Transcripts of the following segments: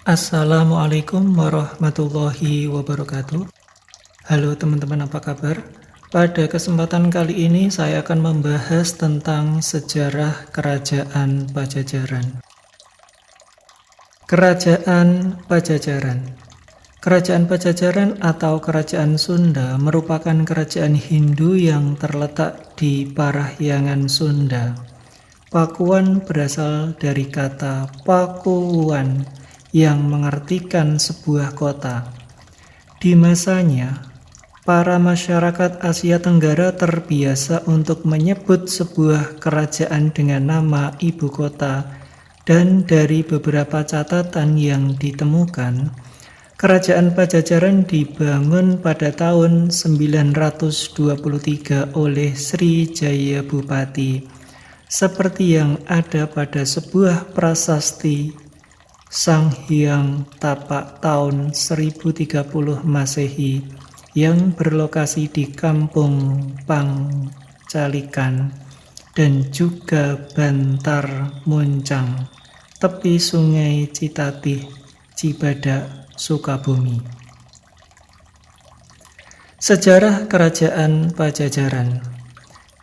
Assalamualaikum warahmatullahi wabarakatuh. Halo teman-teman, apa kabar? Pada kesempatan kali ini saya akan membahas tentang sejarah Kerajaan Pajajaran. Kerajaan Pajajaran. Kerajaan Pajajaran atau Kerajaan Sunda merupakan kerajaan Hindu yang terletak di Parahyangan, Sunda. Pakuan berasal dari kata Pakuwuan yang mengartikan sebuah kota. Di masanya, para masyarakat Asia Tenggara terbiasa untuk menyebut sebuah kerajaan dengan nama ibu kota, dan dari beberapa catatan yang ditemukan, Kerajaan Pajajaran dibangun pada tahun 923 oleh Sri Jayabupati, seperti yang ada pada sebuah prasasti Sang Hyang Tapak tahun 1030 Masehi yang berlokasi di Kampung Pangcalikan dan juga Bantar Muncang, tepi Sungai Citatih, Cibadak, Sukabumi. Sejarah Kerajaan Pajajaran.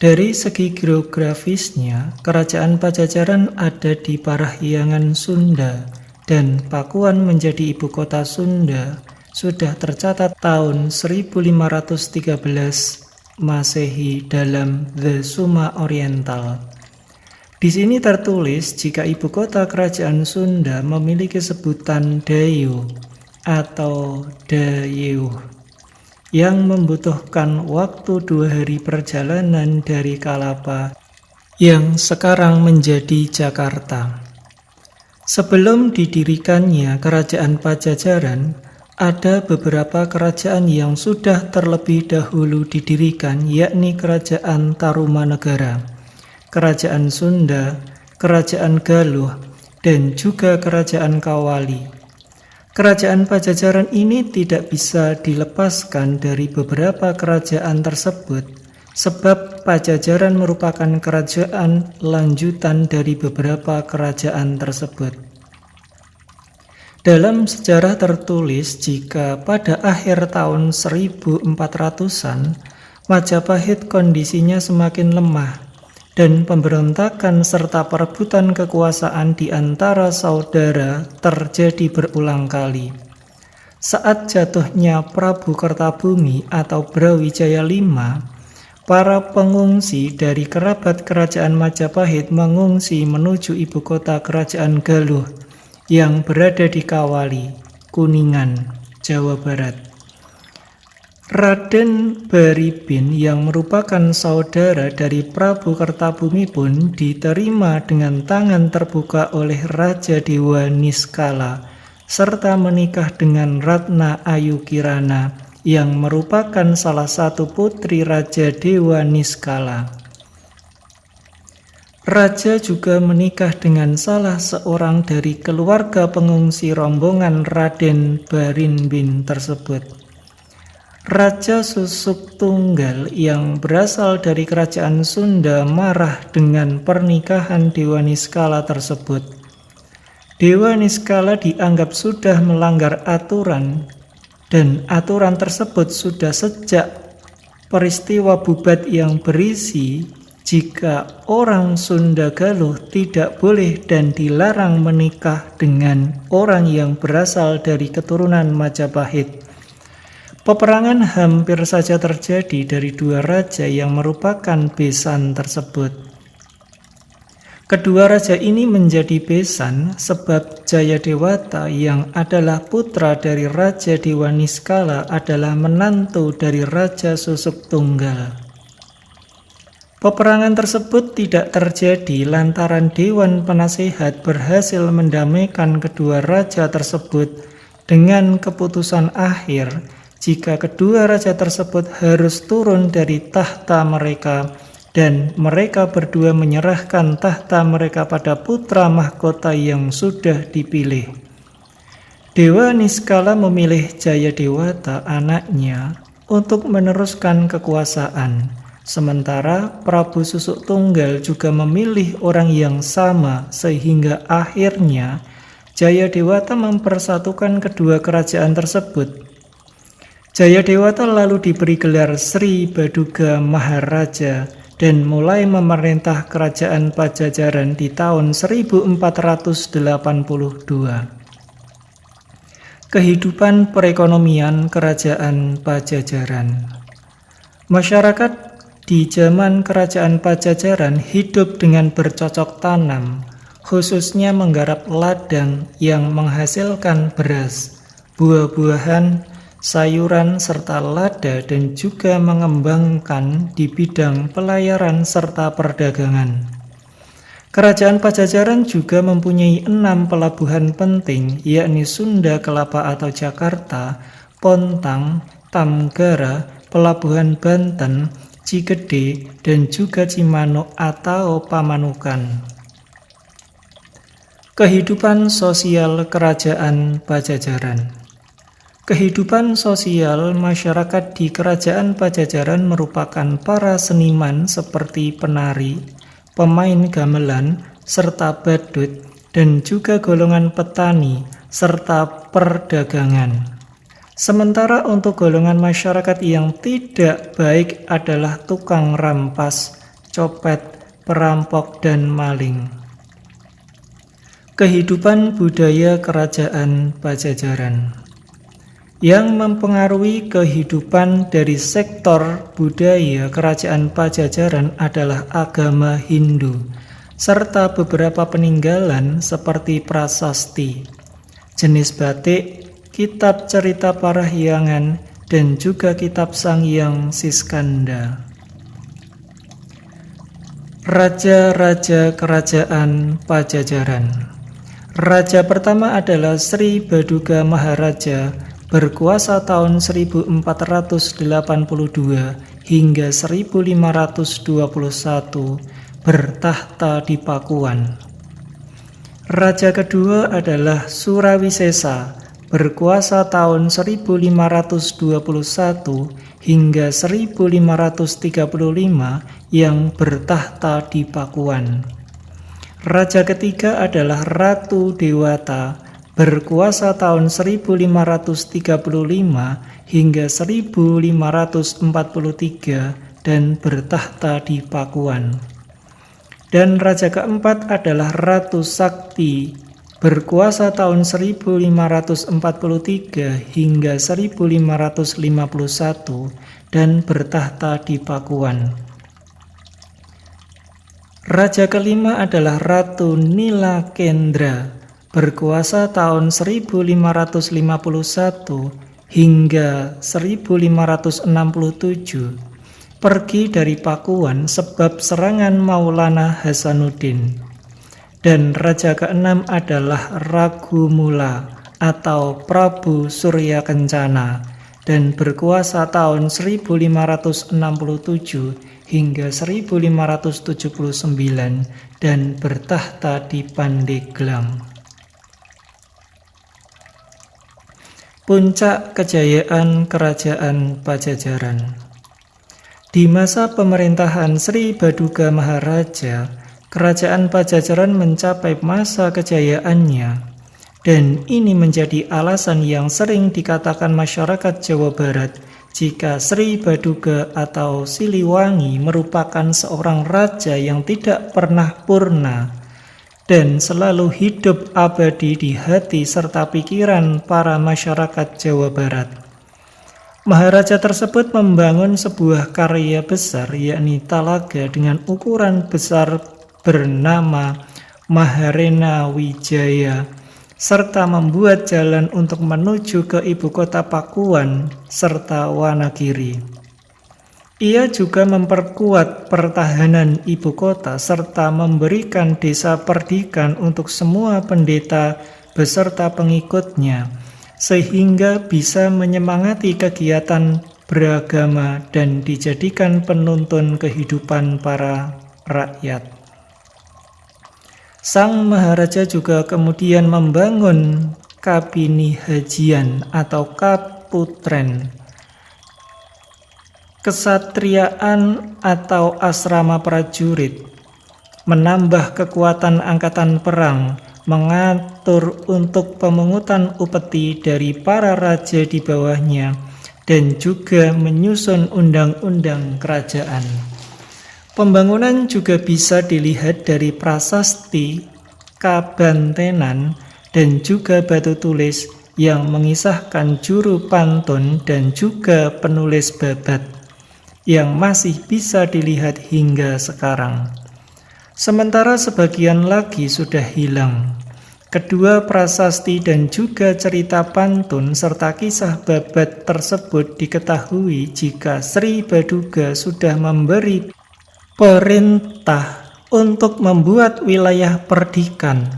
Dari segi geografisnya, Kerajaan Pajajaran ada di Parahyangan, Sunda, dan Pakuan menjadi ibu kota Sunda sudah tercatat tahun 1513 Masehi dalam The Suma Oriental. Di sini tertulis jika ibu kota kerajaan Sunda memiliki sebutan Dayu atau Dayeuh yang membutuhkan waktu 2 hari perjalanan dari Kalapa yang sekarang menjadi Jakarta. Sebelum didirikannya Kerajaan Pajajaran, ada beberapa kerajaan yang sudah terlebih dahulu didirikan, yakni Kerajaan Tarumanegara, Kerajaan Sunda, Kerajaan Galuh, dan juga Kerajaan Kawali. Kerajaan Pajajaran ini tidak bisa dilepaskan dari beberapa kerajaan tersebut, sebab Pajajaran merupakan kerajaan lanjutan dari beberapa kerajaan tersebut. Dalam sejarah tertulis jika pada akhir tahun 1400-an, Majapahit kondisinya semakin lemah, dan pemberontakan serta perebutan kekuasaan di antara saudara terjadi berulang kali. Saat jatuhnya Prabu Kertabumi atau Brawijaya V, para pengungsi dari kerabat kerajaan Majapahit mengungsi menuju ibu kota kerajaan Galuh yang berada di Kawali, Kuningan, Jawa Barat. Raden Baribin yang merupakan saudara dari Prabu Kertabumi pun diterima dengan tangan terbuka oleh Raja Dewa Niskala, serta menikah dengan Ratna Ayu Kirana yang merupakan salah satu putri Raja Dewa Niskala. Raja juga menikah dengan salah seorang dari keluarga pengungsi rombongan Raden Baribin tersebut. Raja Susuk Tunggal yang berasal dari kerajaan Sunda marah dengan pernikahan Dewa Niskala tersebut. Dewa Niskala dianggap sudah melanggar aturan, dan aturan tersebut sudah sejak peristiwa Bubat yang berisi jika orang Sunda Galuh tidak boleh dan dilarang menikah dengan orang yang berasal dari keturunan Majapahit. Peperangan hampir saja terjadi dari dua raja yang merupakan besan tersebut. Kedua raja ini menjadi besan sebab Jayadewata yang adalah putra dari Raja Dewa Niskala adalah menantu dari Raja Susuk Tunggal. Peperangan tersebut tidak terjadi lantaran Dewan Penasehat berhasil mendamaikan kedua raja tersebut dengan keputusan akhir jika kedua raja tersebut harus turun dari tahta mereka dan mereka berdua menyerahkan tahta mereka pada putra mahkota yang sudah dipilih. Dewa Niskala memilih Jayadewata anaknya untuk meneruskan kekuasaan, sementara Prabu Susuk Tunggal juga memilih orang yang sama sehingga akhirnya Jayadewata mempersatukan kedua kerajaan tersebut. Jayadewata lalu diberi gelar Sri Baduga Maharaja dan mulai memerintah kerajaan Pajajaran di tahun 1482. Kehidupan perekonomian kerajaan Pajajaran. Masyarakat di zaman kerajaan Pajajaran hidup dengan bercocok tanam, khususnya menggarap ladang yang menghasilkan beras, buah-buahan, sayuran, serta lada, dan juga mengembangkan di bidang pelayaran serta perdagangan. Kerajaan Pajajaran juga mempunyai 6 pelabuhan penting, yakni Sunda Kelapa atau Jakarta, Pontang, Tamgara, Pelabuhan Banten, Cigede, dan juga Cimanuk atau Pamanukan. Kehidupan sosial kerajaan Pajajaran. Kehidupan sosial masyarakat di kerajaan Pajajaran merupakan para seniman seperti penari, pemain gamelan, serta badut, dan juga golongan petani, serta perdagangan. Sementara untuk golongan masyarakat yang tidak baik adalah tukang rampas, copet, perampok, dan maling. Kehidupan budaya kerajaan Pajajaran. Yang mempengaruhi kehidupan dari sektor budaya kerajaan Pajajaran adalah agama Hindu, serta beberapa peninggalan seperti prasasti, jenis batik, kitab cerita parahyangan, dan juga kitab Sanghyang Siskanda. Raja-raja kerajaan Pajajaran. Raja pertama adalah Sri Baduga Maharaja, berkuasa tahun 1482 hingga 1521, bertahta di Pakuan. Raja kedua adalah Surawisesa, berkuasa tahun 1521 hingga 1535, yang bertahta di Pakuan. Raja ketiga adalah Ratu Dewata, berkuasa tahun 1535 hingga 1543 dan bertahta di Pakuan. Dan raja keempat adalah Ratu Sakti, berkuasa tahun 1543 hingga 1551 dan bertahta di Pakuan. Raja kelima adalah Ratu Nilakendra, berkuasa tahun 1551 hingga 1567, pergi dari Pakuan sebab serangan Maulana Hasanuddin. Dan raja keenam adalah Ragumula atau Prabu Surya Kencana, dan berkuasa tahun 1567 hingga 1579 dan bertahta di Pandeglang. Puncak kejayaan kerajaan Pajajaran. Di masa pemerintahan Sri Baduga Maharaja, kerajaan Pajajaran mencapai masa kejayaannya, dan ini menjadi alasan yang sering dikatakan masyarakat Jawa Barat jika Sri Baduga atau Siliwangi merupakan seorang raja yang tidak pernah purna dan selalu hidup abadi di hati serta pikiran para masyarakat Jawa Barat. Maharaja tersebut membangun sebuah karya besar, yakni talaga dengan ukuran besar bernama Maharena Wijaya, serta membuat jalan untuk menuju ke ibu kota Pakuan serta Wanagiri. Ia juga memperkuat pertahanan ibu kota serta memberikan desa perdikan untuk semua pendeta beserta pengikutnya, sehingga bisa menyemangati kegiatan beragama dan dijadikan penuntun kehidupan para rakyat. Sang Maharaja juga kemudian membangun Kabini Hajian atau Kaputren, kesatriaan atau asrama prajurit, menambah kekuatan angkatan perang, mengatur untuk pemungutan upeti dari para raja di bawahnya, dan juga menyusun undang-undang kerajaan. Pembangunan juga bisa dilihat dari prasasti, kabantenan, dan juga batu tulis yang mengisahkan juru pantun dan juga penulis babat yang masih bisa dilihat hingga sekarang. Sementara sebagian lagi sudah hilang. Kedua prasasti dan juga cerita pantun serta kisah babat tersebut diketahui jika Sri Baduga sudah memberi perintah untuk membuat wilayah perdikan,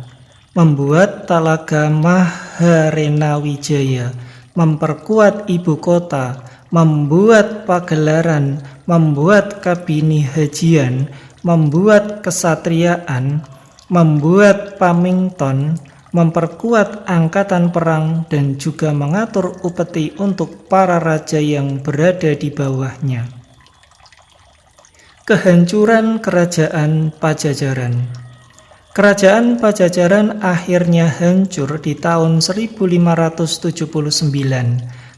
membuat Talaga Maharenawijaya, memperkuat ibu kota, membuat pagelaran, membuat kabini hajian, membuat kesatriaan, membuat pamington, memperkuat angkatan perang, dan juga mengatur upeti untuk para raja yang berada di bawahnya. Kehancuran Kerajaan Pajajaran. Kerajaan Pajajaran akhirnya hancur di tahun 1579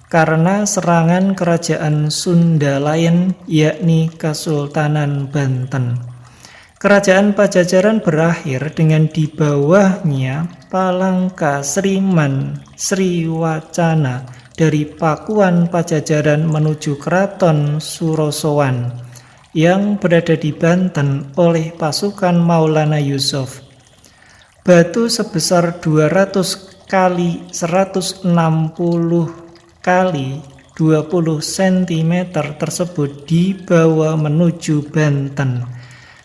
karena serangan kerajaan Sunda lain, yakni Kesultanan Banten. Kerajaan Pajajaran berakhir dengan di bawahnya Palangka Sriman Sriwacana dari Pakuan Pajajaran menuju Keraton Surosowan yang berada di Banten oleh pasukan Maulana Yusuf. Batu sebesar 200 kali 160 kali 20 cm tersebut dibawa menuju Banten.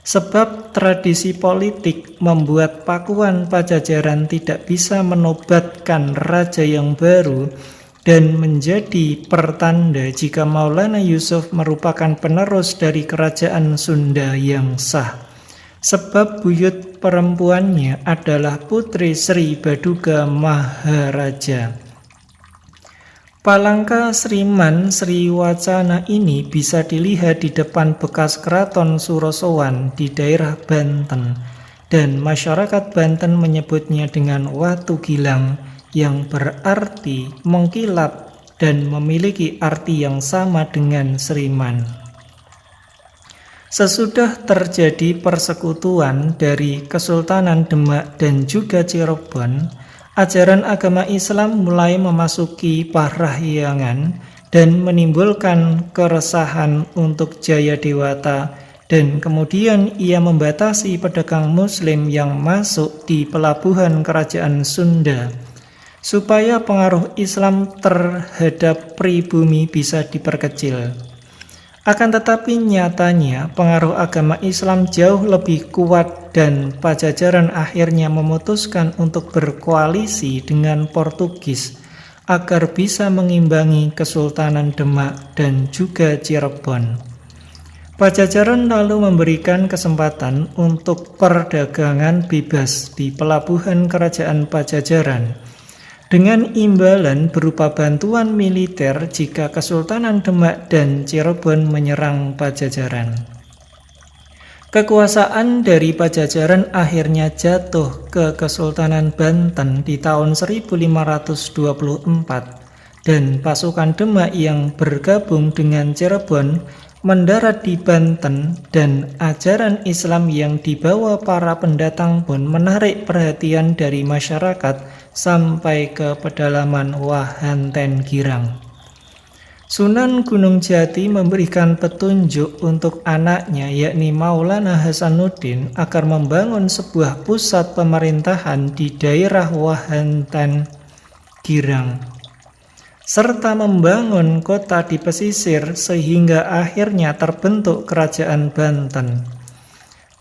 Sebab tradisi politik membuat Pakuan Pajajaran tidak bisa menobatkan raja yang baru dan menjadi pertanda jika Maulana Yusuf merupakan penerus dari kerajaan Sunda yang sah. Sebab buyut perempuannya adalah putri Sri Baduga Maharaja. Palangka Sriman Sriwacana ini bisa dilihat di depan bekas Keraton Surosowan di daerah Banten, dan masyarakat Banten menyebutnya dengan Watu Gilang, yang berarti mengkilap dan memiliki arti yang sama dengan Sriman. Sesudah terjadi persekutuan dari Kesultanan Demak dan juga Cirebon, ajaran agama Islam mulai memasuki Parahyangan dan menimbulkan keresahan untuk Jayadewata, dan kemudian ia membatasi pedagang Muslim yang masuk di pelabuhan kerajaan Sunda supaya pengaruh Islam terhadap pribumi bisa diperkecil. Akan tetapi nyatanya pengaruh agama Islam jauh lebih kuat dan Pajajaran akhirnya memutuskan untuk berkoalisi dengan Portugis agar bisa mengimbangi Kesultanan Demak dan juga Cirebon. Pajajaran lalu memberikan kesempatan untuk perdagangan bebas di pelabuhan kerajaan Pajajaran dengan imbalan berupa bantuan militer jika Kesultanan Demak dan Cirebon menyerang Pajajaran. Kekuasaan dari Pajajaran akhirnya jatuh ke Kesultanan Banten di tahun 1524 dan pasukan Demak yang bergabung dengan Cirebon mendarat di Banten, dan ajaran Islam yang dibawa para pendatang pun menarik perhatian dari masyarakat sampai ke pedalaman Wahanten Girang. Sunan Gunung Jati memberikan petunjuk untuk anaknya, yakni Maulana Hasanuddin, agar membangun sebuah pusat pemerintahan di daerah Wahanten Girang, serta membangun kota di pesisir sehingga akhirnya terbentuk Kerajaan Banten.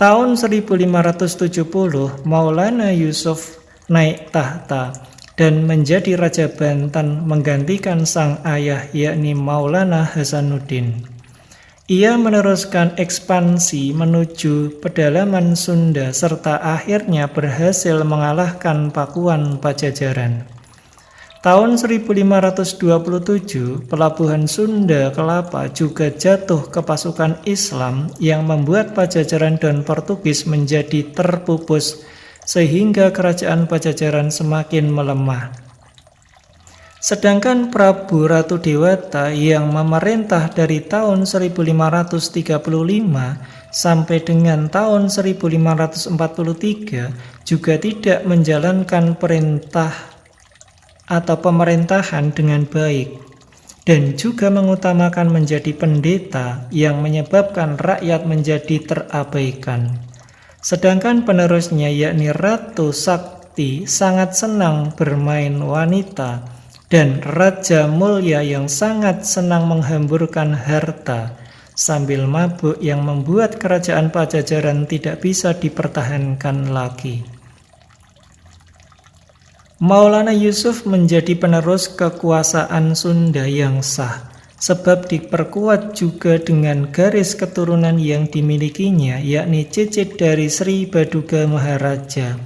Tahun 1570, Maulana Yusuf naik tahta dan menjadi Raja Banten menggantikan sang ayah, yakni Maulana Hasanuddin. Ia meneruskan ekspansi menuju pedalaman Sunda serta akhirnya berhasil mengalahkan Pakuan Pajajaran. Tahun 1527, pelabuhan Sunda Kelapa juga jatuh ke pasukan Islam yang membuat Pajajaran dan Portugis menjadi terpupus sehingga kerajaan Pajajaran semakin melemah. Sedangkan Prabu Ratu Dewata yang memerintah dari tahun 1535 sampai dengan tahun 1543 juga tidak menjalankan perintah atau pemerintahan dengan baik, dan juga mengutamakan menjadi pendeta yang menyebabkan rakyat menjadi terabaikan. Sedangkan penerusnya yakni Ratu Sakti sangat senang bermain wanita, dan Raja Mulya yang sangat senang menghamburkan harta sambil mabuk yang membuat kerajaan Pajajaran tidak bisa dipertahankan lagi. Maulana Yusuf menjadi penerus kekuasaan Sunda yang sah, sebab diperkuat juga dengan garis keturunan yang dimilikinya, yakni cicit dari Sri Baduga Maharaja,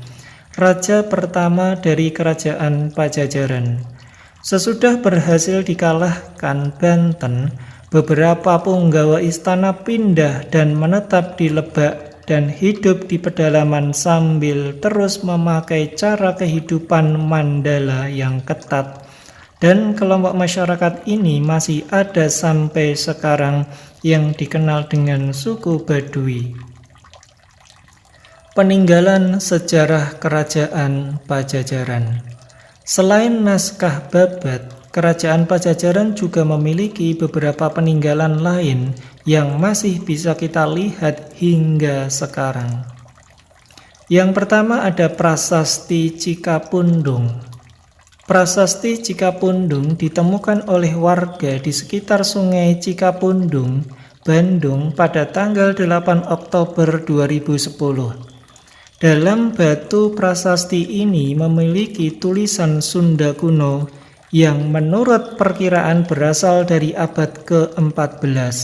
raja pertama dari kerajaan Pajajaran. Sesudah berhasil dikalahkan Banten, beberapa punggawa istana pindah dan menetap di Lebak dan hidup di pedalaman sambil terus memakai cara kehidupan Mandala yang ketat. Dan kelompok masyarakat ini masih ada sampai sekarang yang dikenal dengan suku Baduy. Peninggalan sejarah Kerajaan Pajajaran. Selain naskah Babat, Kerajaan Pajajaran juga memiliki beberapa peninggalan lain yang masih bisa kita lihat hingga sekarang. Yang pertama ada Prasasti Cikapundung. Prasasti Cikapundung ditemukan oleh warga di sekitar Sungai Cikapundung, Bandung pada tanggal 8 Oktober 2010. Dalam batu prasasti ini memiliki tulisan Sunda kuno yang menurut perkiraan berasal dari abad ke-14.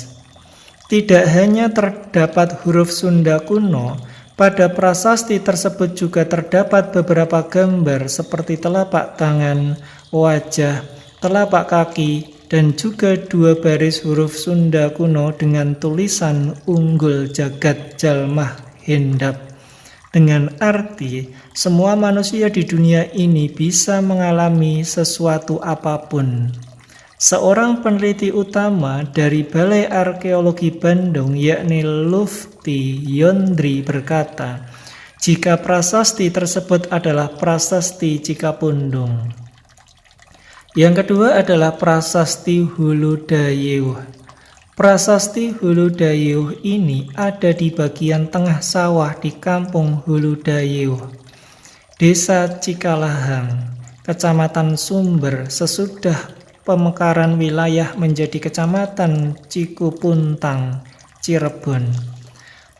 Tidak hanya terdapat huruf Sunda kuno, pada prasasti tersebut juga terdapat beberapa gambar seperti telapak tangan, wajah, telapak kaki, dan juga 2 baris huruf Sunda kuno dengan tulisan Unggul Jagat Jalmah Hendap. Dengan arti, semua manusia di dunia ini bisa mengalami sesuatu apapun. Seorang peneliti utama dari Balai Arkeologi Bandung yakni Lufti Yondri berkata, jika prasasti tersebut adalah prasasti Cikapundung. Yang kedua adalah Prasasti Hulu Dayeuh. Prasasti Hulu Dayeuh ini ada di bagian tengah sawah di Kampung Hulu Dayeuh, Desa Cikalahang, Kecamatan Sumber sesudah pemekaran wilayah menjadi Kecamatan Cikupuntang, Cirebon.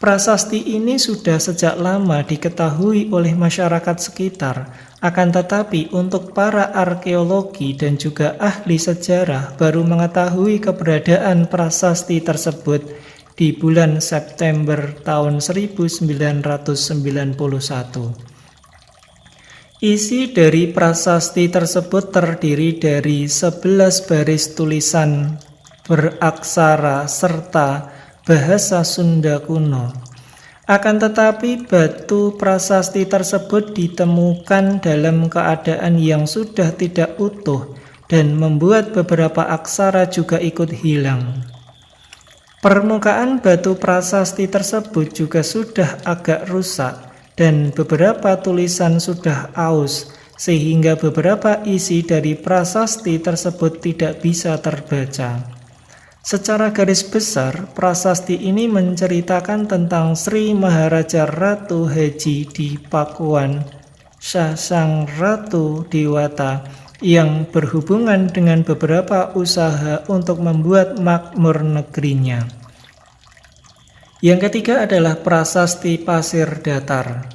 Prasasti ini sudah sejak lama diketahui oleh masyarakat sekitar, akan tetapi untuk para arkeologi dan juga ahli sejarah baru mengetahui keberadaan prasasti tersebut di bulan September tahun 1991. Isi dari prasasti tersebut terdiri dari 11 baris tulisan beraksara serta bahasa Sunda kuno. Akan tetapi batu prasasti tersebut ditemukan dalam keadaan yang sudah tidak utuh dan membuat beberapa aksara juga ikut hilang. Permukaan batu prasasti tersebut juga sudah agak rusak dan beberapa tulisan sudah aus, sehingga beberapa isi dari prasasti tersebut tidak bisa terbaca. Secara garis besar, prasasti ini menceritakan tentang Sri Maharaja Ratu Haji di Pakuan, Sang Ratu Dewata, yang berhubungan dengan beberapa usaha untuk membuat makmur negerinya. Yang ketiga adalah Prasasti Pasir Datar.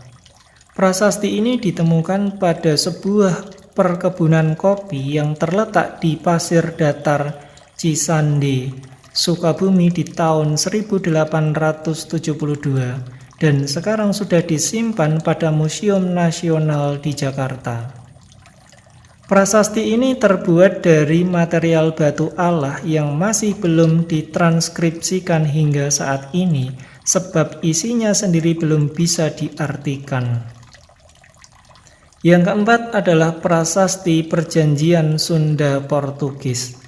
Prasasti ini ditemukan pada sebuah perkebunan kopi yang terletak di Pasir Datar, Cisande, Sukabumi di tahun 1872 dan sekarang sudah disimpan pada Museum Nasional di Jakarta. Prasasti ini terbuat dari material batu alah yang masih belum ditranskripsikan hingga saat ini, sebab isinya sendiri belum bisa diartikan. Yang keempat adalah prasasti perjanjian Sunda Portugis.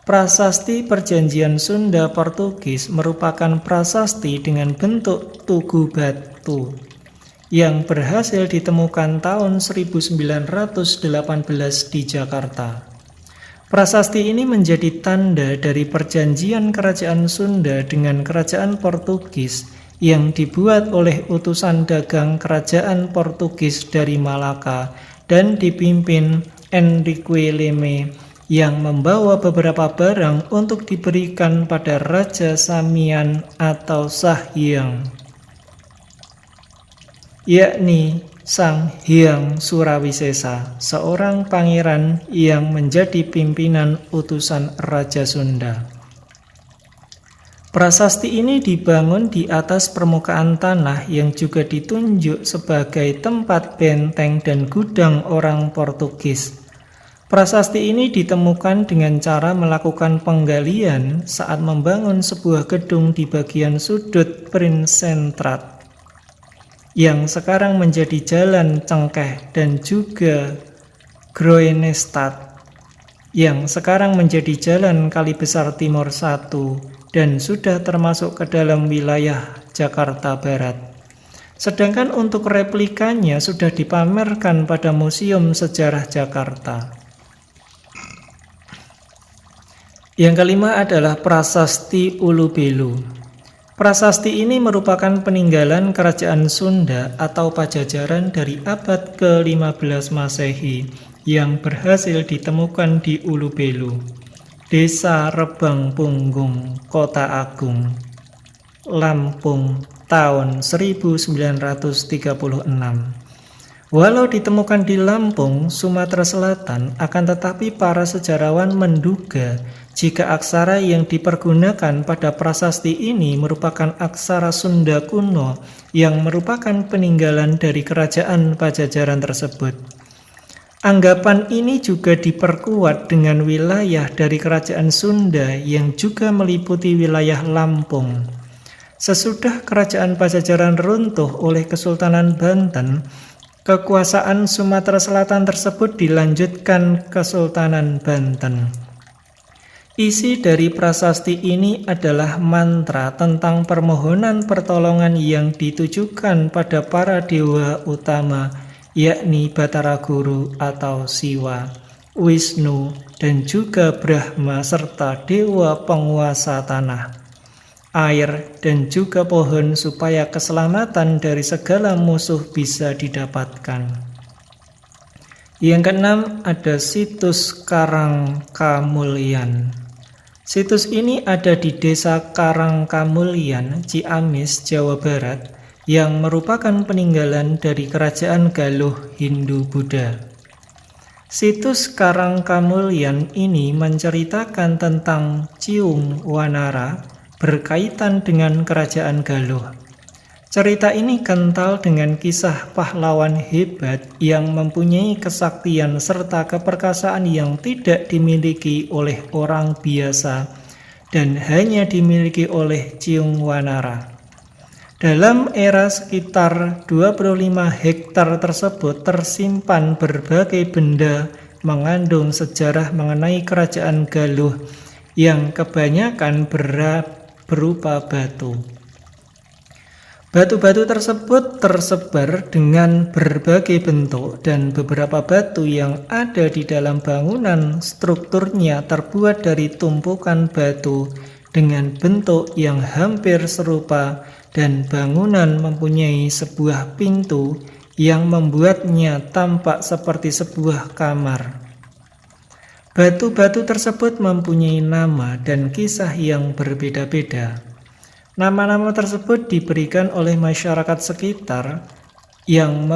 Prasasti perjanjian Sunda Portugis merupakan prasasti dengan bentuk tugu batu yang berhasil ditemukan tahun 1918 di Jakarta. Prasasti ini menjadi tanda dari perjanjian kerajaan Sunda dengan kerajaan Portugis yang dibuat oleh utusan dagang kerajaan Portugis dari Malaka dan dipimpin Enrique Leme yang membawa beberapa barang untuk diberikan pada Raja Samian atau Sanghyang, yakni Sang Hyang Surawisesa, seorang pangeran yang menjadi pimpinan utusan Raja Sunda. Prasasti ini dibangun di atas permukaan tanah yang juga ditunjuk sebagai tempat benteng dan gudang orang Portugis. Prasasti ini ditemukan dengan cara melakukan penggalian saat membangun sebuah gedung di bagian sudut Prinsentrat, yang sekarang menjadi Jalan Cengkeh, dan juga Groenestad, yang sekarang menjadi Jalan Kalibesar Timur 1 dan sudah termasuk ke dalam wilayah Jakarta Barat. Sedangkan untuk replikanya sudah dipamerkan pada Museum Sejarah Jakarta. Yang kelima adalah Prasasti Ulubelu. Prasasti ini merupakan peninggalan kerajaan Sunda atau Pajajaran dari abad ke-15 Masehi yang berhasil ditemukan di Ulubelu, Desa Rebang Punggung, Kota Agung, Lampung, tahun 1936. Walau ditemukan di Lampung, Sumatera Selatan, akan tetapi para sejarawan menduga jika aksara yang dipergunakan pada prasasti ini merupakan aksara Sunda kuno yang merupakan peninggalan dari kerajaan Pajajaran tersebut. Anggapan ini juga diperkuat dengan wilayah dari kerajaan Sunda yang juga meliputi wilayah Lampung. Sesudah kerajaan Pajajaran runtuh oleh Kesultanan Banten, kekuasaan Sumatera Selatan tersebut dilanjutkan Kesultanan Banten. Isi dari prasasti ini adalah mantra tentang permohonan pertolongan yang ditujukan pada para dewa utama, yakni Batara Guru atau Siwa, Wisnu, dan juga Brahma serta dewa penguasa tanah, air, dan juga pohon supaya keselamatan dari segala musuh bisa didapatkan. Yang keenam ada situs Karangkamulyan. Situs ini ada di Desa Karangkamulyan, Ciamis, Jawa Barat, yang merupakan peninggalan dari kerajaan Galuh Hindu-Buddha. Situs Karangkamulyan ini menceritakan tentang Ciung Wanara berkaitan dengan kerajaan Galuh. Cerita ini kental dengan kisah pahlawan hebat yang mempunyai kesaktian serta keperkasaan yang tidak dimiliki oleh orang biasa dan hanya dimiliki oleh Ciung Wanara. Dalam era sekitar 25 hektar tersebut tersimpan berbagai benda mengandung sejarah mengenai kerajaan Galuh yang kebanyakan berupa batu. Batu-batu tersebut tersebar dengan berbagai bentuk dan beberapa batu yang ada di dalam bangunan strukturnya terbuat dari tumpukan batu dengan bentuk yang hampir serupa dan bangunan mempunyai sebuah pintu yang membuatnya tampak seperti sebuah kamar. Batu-batu tersebut mempunyai nama dan kisah yang berbeda-beda. Nama-nama tersebut diberikan oleh masyarakat sekitar yang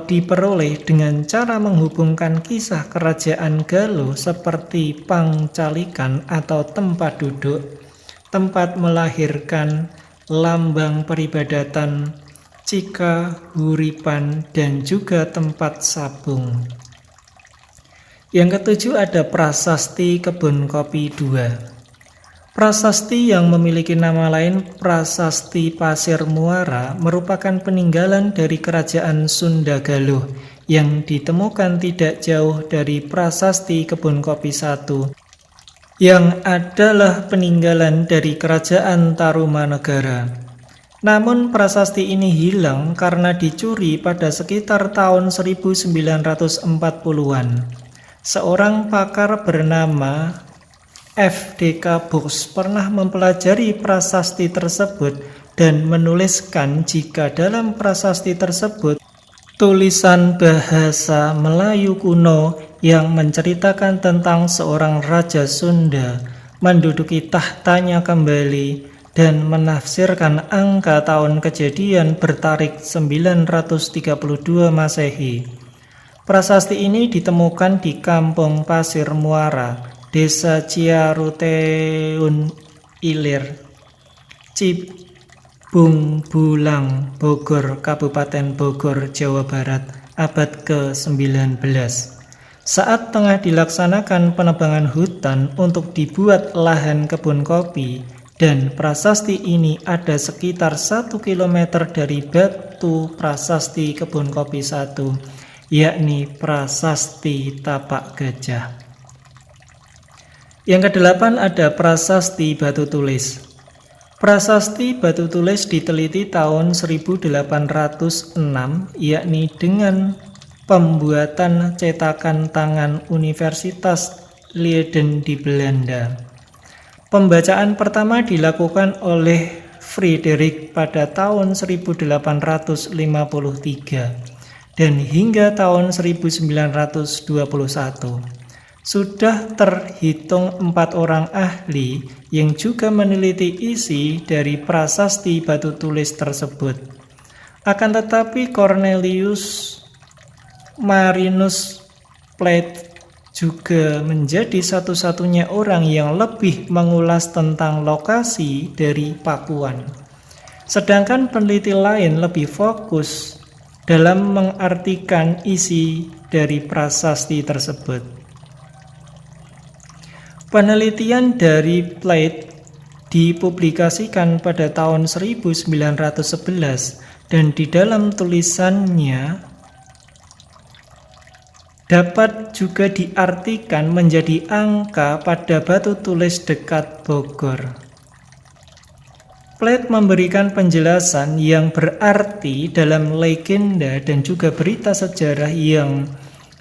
diperoleh dengan cara menghubungkan kisah kerajaan Galuh seperti pangcalikan atau tempat duduk, tempat melahirkan, lambang peribadatan, cika, huripan, dan juga tempat sabung. Yang ketujuh ada Prasasti Kebun Kopi II. Prasasti yang memiliki nama lain Prasasti Pasir Muara merupakan peninggalan dari Kerajaan Sunda Galuh yang ditemukan tidak jauh dari Prasasti Kebun Kopi I yang adalah peninggalan dari Kerajaan Tarumanegara. Namun prasasti ini hilang karena dicuri pada sekitar tahun 1940-an. Seorang pakar bernama F.D.K. Bos pernah mempelajari prasasti tersebut dan menuliskan jika dalam prasasti tersebut tulisan bahasa Melayu kuno yang menceritakan tentang seorang raja Sunda menduduki tahtanya kembali dan menafsirkan angka tahun kejadian bertarik 932 Masehi. Prasasti ini ditemukan di Kampung Pasir Muara, Desa Ciaruteun Ilir, Cibungbulang, Bogor, Kabupaten Bogor, Jawa Barat, abad ke-19. Saat tengah dilaksanakan penebangan hutan untuk dibuat lahan kebun kopi, dan prasasti ini ada sekitar 1 km dari batu prasasti kebun kopi 1, yakni Prasasti Tapak Gajah. Yang kedelapan ada prasasti batu tulis. Prasasti batu tulis diteliti tahun 1806, yakni dengan pembuatan cetakan tangan Universitas Leiden di Belanda. Pembacaan pertama dilakukan oleh Frederik pada tahun 1853 dan hingga tahun 1921. Sudah terhitung 4 orang ahli yang juga meneliti isi dari prasasti batu tulis tersebut. Akan tetapi Cornelius Marinus Plaet juga menjadi satu-satunya orang yang lebih mengulas tentang lokasi dari Pakuan. Sedangkan peneliti lain lebih fokus dalam mengartikan isi dari prasasti tersebut. Penelitian dari Plaet dipublikasikan pada tahun 1911 dan di dalam tulisannya dapat juga diartikan menjadi angka pada batu tulis dekat Bogor. Plaet memberikan penjelasan yang berarti dalam legenda dan juga berita sejarah yang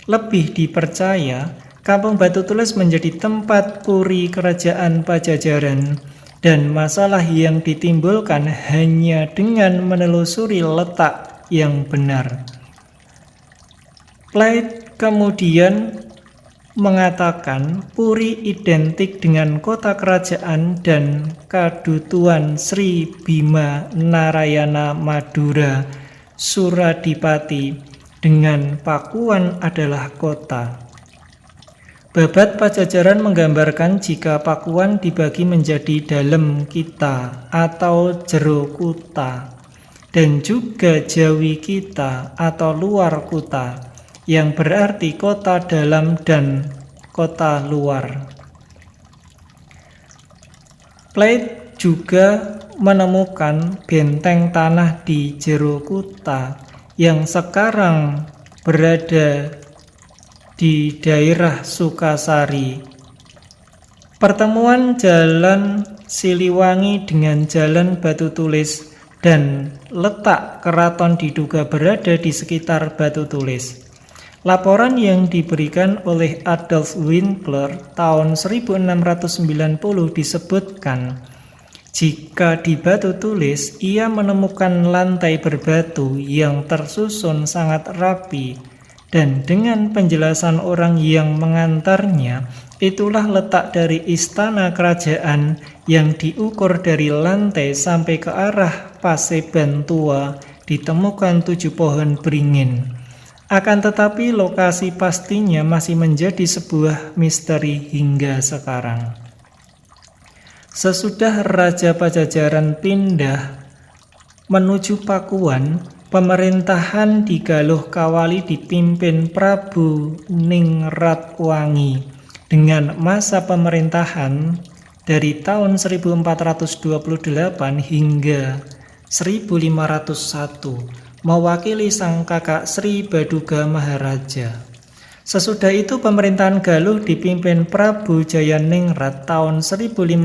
lebih dipercaya. Kampung Batu Tulis menjadi tempat puri kerajaan Pajajaran dan masalah yang ditimbulkan hanya dengan menelusuri letak yang benar. Plaet kemudian mengatakan puri identik dengan kota kerajaan dan kadutuan Sri Bima Narayana Madura Suradipati dengan Pakuan adalah kota. Babat Pajajaran menggambarkan jika Pakuan dibagi menjadi dalem kita atau jero kuta dan juga Jawi kita atau luar kuta yang berarti kota dalam dan kota luar. Plaet juga menemukan benteng tanah di jero kuta yang sekarang berada di daerah Sukasari. Pertemuan Jalan Siliwangi dengan Jalan Batu Tulis dan letak keraton diduga berada di sekitar Batu Tulis. Laporan yang diberikan oleh Adolf Winkler tahun 1690 disebutkan jika di Batu Tulis ia menemukan lantai berbatu yang tersusun sangat rapi. Dan dengan penjelasan orang yang mengantarnya, itulah letak dari istana kerajaan yang diukur dari lantai sampai ke arah Paseban Tua ditemukan 7 pohon beringin. Akan tetapi lokasi pastinya masih menjadi sebuah misteri hingga sekarang. Sesudah Raja Pajajaran pindah menuju Pakuan, pemerintahan di Galuh Kawali dipimpin Prabu Ningratwangi dengan masa pemerintahan dari tahun 1428 hingga 1501 mewakili sang kakak Sri Baduga Maharaja. Sesudah itu pemerintahan Galuh dipimpin Prabu Jayaningrat tahun 1501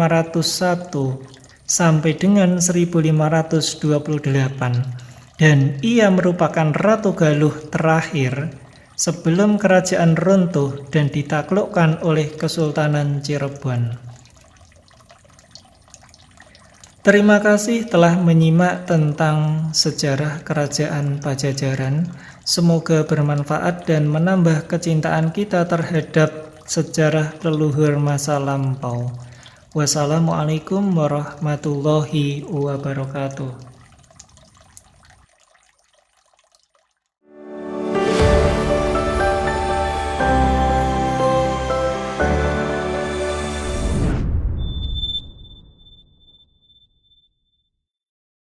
sampai dengan 1528 dan ia merupakan Ratu Galuh terakhir sebelum kerajaan runtuh dan ditaklukkan oleh Kesultanan Cirebon. Terima kasih telah menyimak tentang sejarah Kerajaan Pajajaran. Semoga bermanfaat dan menambah kecintaan kita terhadap sejarah leluhur masa lampau. Wassalamualaikum warahmatullahi wabarakatuh.